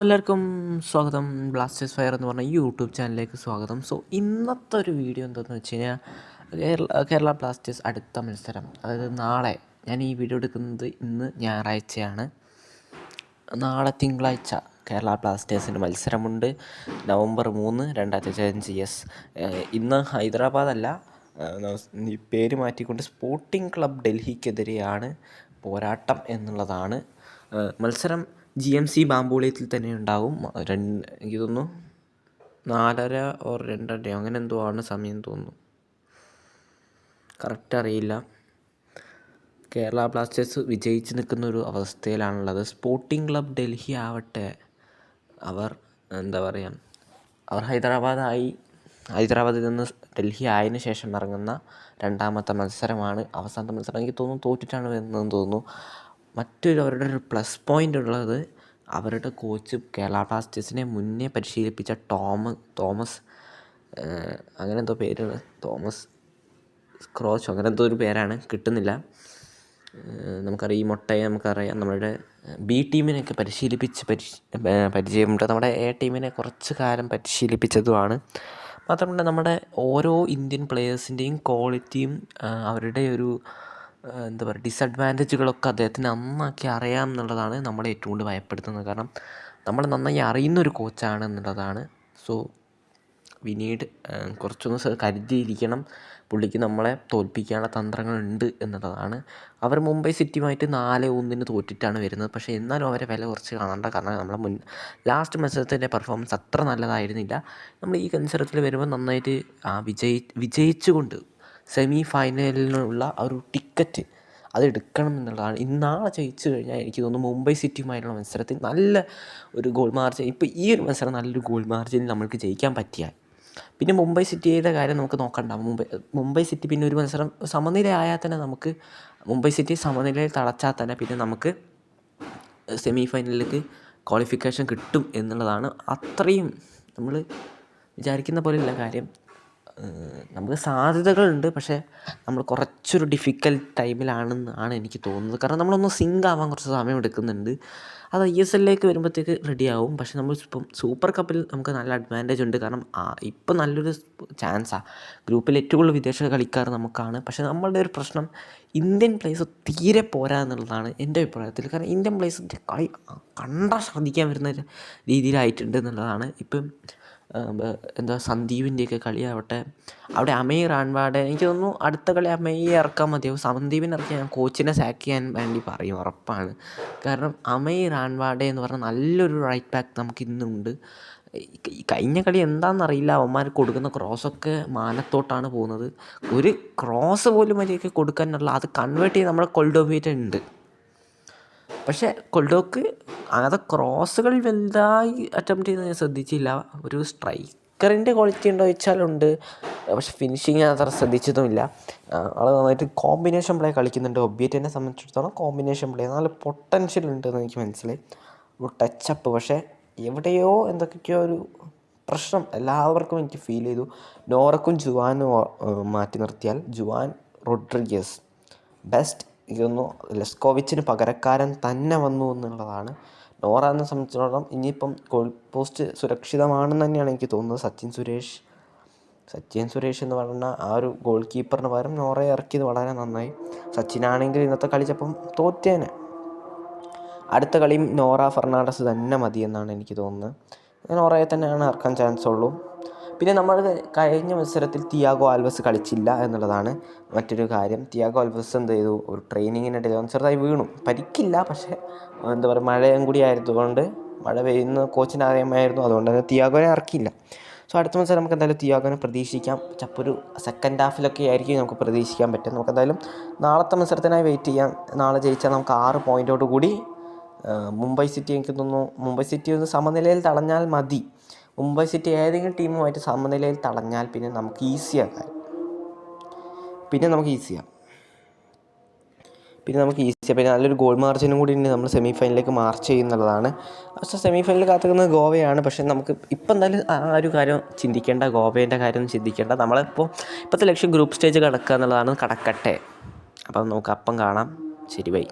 എല്ലാവർക്കും സ്വാഗതം. Blasters fire എന്ന് പറഞ്ഞ ഈ യൂട്യൂബ് ചാനലിലേക്ക് സ്വാഗതം. ഇന്നത്തെ ഒരു വീഡിയോ എന്താണെന്ന് വെച്ച് കഴിഞ്ഞാൽ കേരള ബ്ലാസ്റ്റേഴ്സ് അടുത്ത മത്സരം, അതായത് നാളെ. ഞാൻ ഈ വീഡിയോ എടുക്കുന്നത് ഇന്ന് ഞായറാഴ്ചയാണ്. നാളെ തിങ്കളാഴ്ച കേരള ബ്ലാസ്റ്റേഴ്സിൻ്റെ മത്സരമുണ്ട്. നവംബർ 3, 2025. ഇന്ന് ഹൈദരാബാദല്ല, പേര് മാറ്റിക്കൊണ്ട് സ്പോർട്ടിംഗ് ക്ലബ് ഡൽഹിക്കെതിരെയാണ് പോരാട്ടം എന്നുള്ളതാണ്. മത്സരം GMC ബാംബോളിയത്തിൽ തന്നെ ഉണ്ടാകും. എനിക്ക് തോന്നുന്നു 4:30 or 2:30 അങ്ങനെ എന്തോ ആണ് സമയം തോന്നുന്നു, കറക്റ്റ് അറിയില്ല. കേരള ബ്ലാസ്റ്റേഴ്സ് വിജയിച്ച് നിൽക്കുന്ന ഒരു അവസ്ഥയിലാണുള്ളത്. സ്പോർട്ടിംഗ് ക്ലബ് ഡൽഹി ആവട്ടെ, അവർ അവർ ഹൈദരാബാദിൽ നിന്ന് ഡൽഹി ആയതിനു ശേഷം ഇറങ്ങുന്ന രണ്ടാമത്തെ മത്സരമാണ്. അവസാനത്തെ മത്സരം എനിക്ക് തോന്നുന്നു തോറ്റിട്ടാണ് വരുന്നതെന്ന് തോന്നുന്നു. അവരുടെ ഒരു പ്ലസ് പോയിൻ്റ് ഉള്ളത്, അവരുടെ കോച്ച് കേരള ബ്ലാസ്റ്റേഴ്സിനെ മുന്നേ പരിശീലിപ്പിച്ച തോമസ് അങ്ങനെ എന്തോ പേരാണ്, തോമസ് ക്രോച്ചോ അങ്ങനെ എന്തോ ഒരു പേരാണ്, കിട്ടുന്നില്ല. നമുക്കറിയാം, ഈ മുട്ടയെ നമുക്കറിയാം, നമ്മുടെ B ടീമിനെയൊക്കെ പരിചയമുണ്ട്. നമ്മുടെ A ടീമിനെ കുറച്ച് കാലം പരിശീലിപ്പിച്ചതുമാണ്. മാത്രമല്ല, നമ്മുടെ ഓരോ ഇന്ത്യൻ പ്ലെയേഴ്സിൻ്റെയും ക്വാളിറ്റിയും അവരുടെ ഒരു ഡിസഡ്വാൻറ്റേജുകളൊക്കെ അദ്ദേഹത്തിന് നന്നാക്കി അറിയാം എന്നുള്ളതാണ് നമ്മളെ ഏറ്റവും കൂടുതൽ ഭയപ്പെടുത്തുന്നത്. കാരണം നമ്മൾ നന്നായി അറിയുന്നൊരു കോച്ചാണ് എന്നുള്ളതാണ്. വി നീഡ് കുറച്ചൊന്ന് കരുതിയിരിക്കണം. പുള്ളിക്ക് നമ്മളെ തോൽപ്പിക്കാനുള്ള തന്ത്രങ്ങളുണ്ട് എന്നുള്ളതാണ്. അവർ മുംബൈ സിറ്റിയുമായിട്ട് 4-1 തോറ്റിട്ടാണ് വരുന്നത്. പക്ഷേ എന്നാലും അവരെ വില കുറച്ച് കാണേണ്ട. കാരണം നമ്മളെ ലാസ്റ്റ് മത്സരത്തിൻ്റെ പെർഫോമൻസ് അത്ര നല്ലതായിരുന്നില്ല. നമ്മൾ ഈ മത്സരത്തിൽ വരുമ്പോൾ നന്നായിട്ട് വിജയിച്ചുകൊണ്ട് സെമി ഫൈനലിനുള്ള ഒരു ടിക്കറ്റ് അതെടുക്കണം എന്നുള്ളതാണ്. നാളെ ജയിച്ചു കഴിഞ്ഞാൽ എനിക്ക് തോന്നുന്നു മുംബൈ സിറ്റിയുമായിട്ടുള്ള മത്സരത്തിൽ നല്ല ഒരു ഗോൾ മാർജിൻ, ഇപ്പോൾ ഈ ഒരു മത്സരം നല്ലൊരു ഗോൾ മാർജിനിൽ നമ്മൾക്ക് ജയിക്കാൻ പറ്റിയാൽ പിന്നെ മുംബൈ സിറ്റിയുടെ കാര്യം നമുക്ക് നോക്കണ്ട. മുംബൈ സിറ്റി പിന്നെ ഒരു മത്സരം സമനിലയായാൽ തന്നെ നമുക്ക് മുംബൈ സിറ്റി സമനിലയിൽ തളച്ചാൽ തന്നെ പിന്നെ നമുക്ക് സെമി ഫൈനലിലേക്ക് ക്വാളിഫിക്കേഷൻ കിട്ടും എന്നുള്ളതാണ്. അത്രയും നമ്മൾ വിചാരിക്കുന്ന പോലെയുള്ള കാര്യം. നമുക്ക് സാധ്യതകളുണ്ട്, പക്ഷേ നമ്മൾ കുറച്ചൊരു ഡിഫിക്കൽട്ട് ടൈമിലാണെന്നാണ് എനിക്ക് തോന്നുന്നത്. കാരണം നമ്മളൊന്ന് സിങ്ക് ആവാൻ കുറച്ച് സമയം എടുക്കുന്നുണ്ട്. അത് ISL വരുമ്പോഴത്തേക്ക് റെഡിയാവും. പക്ഷേ ഇപ്പം സൂപ്പർ കപ്പിൽ നമുക്ക് നല്ല അഡ്വാൻറ്റേജ് ഉണ്ട്. കാരണം ഇപ്പം നല്ലൊരു ചാൻസാണ്. ഗ്രൂപ്പിൽ ഏറ്റവും കൂടുതൽ വിദേശ കളിക്കാർ നമുക്കാണ്. പക്ഷേ നമ്മളുടെ ഒരു പ്രശ്നം ഇന്ത്യൻ പ്ലേയേഴ്സ് തീരെ പോരാ എന്നുള്ളതാണ് എൻ്റെ അഭിപ്രായത്തിൽ. കാരണം ഇന്ത്യൻ പ്ലേയേഴ്സിൻ്റെ കളി കണ്ടാൽ ശ്രദ്ധിക്കാൻ വരുന്ന രീതിയിലായിട്ടുണ്ട് എന്നുള്ളതാണ്. ഇപ്പം സന്ദീപിൻ്റെയൊക്കെ കളിയാവട്ടെ, അവിടെ അമീർ റാൺവാഡെ, എനിക്ക് തോന്നുന്നു അടുത്ത കളി അമീയെ ഇറക്കാൻ മതിയാവും. സന്ദീപിനെ ഇറക്കി ഞാൻ കോച്ചിനെ സാക്ക് ചെയ്യാൻ വേണ്ടി പറയും, ഉറപ്പാണ്. കാരണം അമീർ റാൺവാഡെ എന്ന് പറഞ്ഞാൽ നല്ലൊരു റൈറ്റ് ബാക്ക് നമുക്ക് ഇന്നുണ്ട്. കഴിഞ്ഞ കളി എന്താണെന്നറിയില്ല, അവന്മാർ കൊടുക്കുന്ന ക്രോസൊക്കെ മാനത്തോട്ടാണ് പോകുന്നത്. ഒരു ക്രോസ് പോലും മര്യാദയ്ക്ക് കൊടുക്കാനുള്ള അത് കൺവേർട്ട് ചെയ്ത് നമ്മുടെ കൊൾഡോവിയറ്റ് ഉണ്ട്. പക്ഷേ കൊൾഡോക്ക് അങ്ങനത്തെ ക്രോസുകൾ വലുതായി അറ്റംപ്റ്റ് ചെയ്യുന്നത് ഞാൻ ശ്രദ്ധിച്ചില്ല. ഒരു സ്ട്രൈക്കറിൻ്റെ ക്വാളിറ്റി ഉണ്ടോ ചോദിച്ചാലുണ്ട്, പക്ഷെ ഫിനിഷിങ് ഞാൻ അത്ര ശ്രദ്ധിച്ചതുമില്ല. ആൾ നന്നായിട്ട് കോമ്പിനേഷൻ പ്ലേ കളിക്കുന്നുണ്ട്. ഒബിയറ്റിനെ സംബന്ധിച്ചിടത്തോളം കോമ്പിനേഷൻ പ്ലേ നല്ല പൊട്ടൻഷ്യൽ ഉണ്ടെന്ന് എനിക്ക് മനസ്സിലായി. ഒരു ടച്ചപ്പ്, പക്ഷേ എവിടെയോ എന്തൊക്കെയോ ഒരു പ്രശ്നം എല്ലാവർക്കും എനിക്ക് ഫീൽ ചെയ്തു. നോറക്കും ജുവാനും മാറ്റി നിർത്തിയാൽ ജുവാൻ റോഡ്രിഗസ് ബെസ്റ്റ്. ഇതൊന്നു ലെസ്കോവിച്ചിന് പകരക്കാരൻ തന്നെ വന്നു എന്നുള്ളതാണ്. നോറ എന്നെ സംബന്ധിച്ചിടത്തോളം ഇനിയിപ്പം ഗോൾ പോസ്റ്റ് സുരക്ഷിതമാണെന്ന് തന്നെയാണ് എനിക്ക് തോന്നുന്നത്. സച്ചിൻ സുരേഷ് എന്ന് പറഞ്ഞ ആ ഒരു ഗോൾ കീപ്പറിന് പകരം നോറയെ ഇറക്കിയത് വളരെ നന്നായി. സച്ചിനാണെങ്കിൽ ഇന്നത്തെ കളി ചിലപ്പം തോറ്റേനെ. അടുത്ത കളിയും നോറ ഫെർണാണ്ടസ് തന്നെ മതിയെന്നാണ് എനിക്ക് തോന്നുന്നത്. നോറയെ തന്നെയാണ് ഇറക്കാൻ ചാൻസ് ഉള്ളൂ. പിന്നെ നമ്മൾ കഴിഞ്ഞ മത്സരത്തിൽ തിയാഗോ ആൽവസ് കളിച്ചില്ല എന്നുള്ളതാണ് മറ്റൊരു കാര്യം. തിയാഗോ ആൽവസ് എന്ത് ചെയ്തു, ഒരു ട്രെയിനിങ്ങിനിടയിൽ ചെറുതായി വീണു. പരിക്കില്ല, പക്ഷേ മഴയും കൂടി ആയതുകൊണ്ട്, മഴ പെയ്യുന്ന കോച്ചിന് അറിയാമായിരുന്നു, അതുകൊണ്ട് തന്നെ തിയാഗോനെ ഇറക്കിയില്ല. അടുത്ത മത്സരം നമുക്ക് എന്തായാലും തിയാഗോനെ പ്രതീക്ഷിക്കാം. ഒരു സെക്കൻഡ് ഹാഫിലൊക്കെ ആയിരിക്കും നമുക്ക് പ്രതീക്ഷിക്കാൻ പറ്റും. നമുക്ക് എന്തായാലും നാളത്തെ മത്സരത്തിനായി വെയിറ്റ് ചെയ്യാം. നാളെ ജയിച്ചാൽ നമുക്ക് 6 പോയിൻറ്റോട് കൂടി മുംബൈ സിറ്റി, എനിക്ക് തോന്നുന്നു മുംബൈ സിറ്റി ഒന്ന് സമനിലയിൽ തടഞ്ഞാൽ മതി. മുംബൈ സിറ്റി ഏതെങ്കിലും ടീമുമായിട്ട് സമനിലയിൽ തടഞ്ഞാൽ പിന്നെ നമുക്ക് ഈസിയാണ്. പിന്നെ നല്ലൊരു ഗോൾ മാർജിനും കൂടി ഉണ്ട്. നമ്മൾ സെമി ഫൈനലിലേക്ക് മാർച്ച് ചെയ്യുന്നുള്ളതാണ്. പക്ഷേ സെമി ഫൈനലിൽ കാത്തുനിന്നത് ഗോവയാണ്. പക്ഷേ നമുക്ക് ഇപ്പം എന്തായാലും ആ ഒരു കാര്യം ചിന്തിക്കേണ്ട, ഗോവേൻ്റെ കാര്യം ചിന്തിക്കേണ്ട. ഇപ്പോഴത്തെ ലക്ഷ്യം ഗ്രൂപ്പ് സ്റ്റേജ് കടക്കുക എന്നുള്ളതാണ്. കടക്കട്ടെ. അപ്പം നമുക്ക് അപ്പം കാണാം. ശരി, ബൈ.